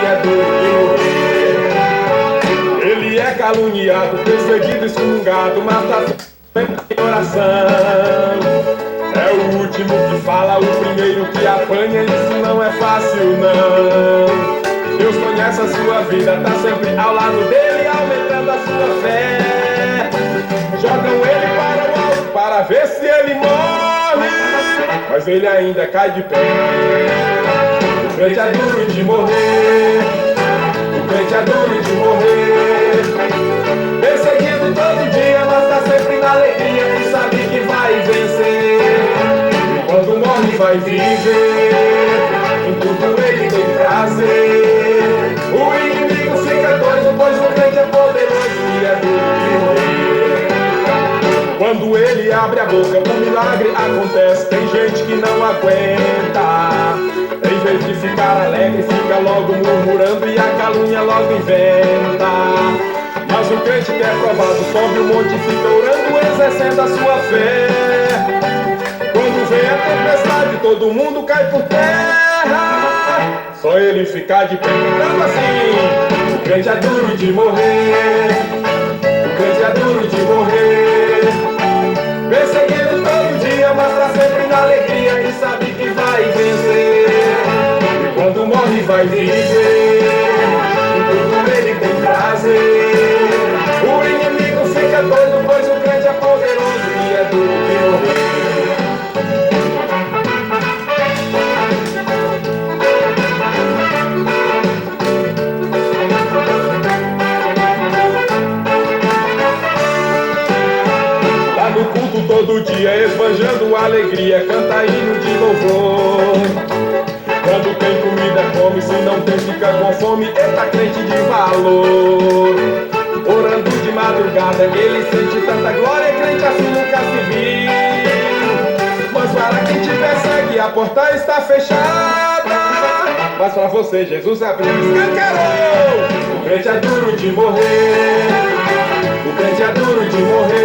é duro de morrer. Ele é caluniado, perseguido, excomungado, mas tá sempre em oração. É o último que fala, o primeiro que apanha, isso não é fácil não. Deus conhece a sua vida, tá sempre ao lado dele, aumentando a sua fé. Jogam ele para o alto para ver se ele morre, mas ele ainda cai de pé. O crente é duro de morrer, o crente é duro de morrer. Perseguido todo dia, mas tá sempre na alegria e sabe que vai vencer. E quando morre vai viver, em tudo ele tem prazer. O inimigo fica doido, pois o crente é poderoso e é duro de morrer. Quando ele abre a boca, um milagre acontece. Tem gente que não aguenta. Em vez de ficar alegre, fica logo murmurando e a calúnia logo inventa. Mas o crente que é provado sobe o monte e fica orando, exercendo a sua fé. Quando vem a tempestade, todo mundo cai por terra. Só ele ficar de pé, cantando assim. O crente é duro de morrer, o crente é duro de morrer. Perseguido todo dia, mas tá sempre na alegria e sabe que vai vencer. E quando morre vai viver, em tudo ele tem prazer. O inimigo fica doido, pois o crente é poderoso e é duro de morrer. No culto todo dia, esbanjando alegria, canta hino de louvor. Quando tem comida come, se não tem fica com fome, eita crente de valor. Orando de madrugada, ele sente tanta glória, crente assim nunca se viu. Mas para quem te persegue, a porta está fechada. Mas pra você Jesus abriu, escancarou. O crente é duro de morrer, o crente é duro de morrer.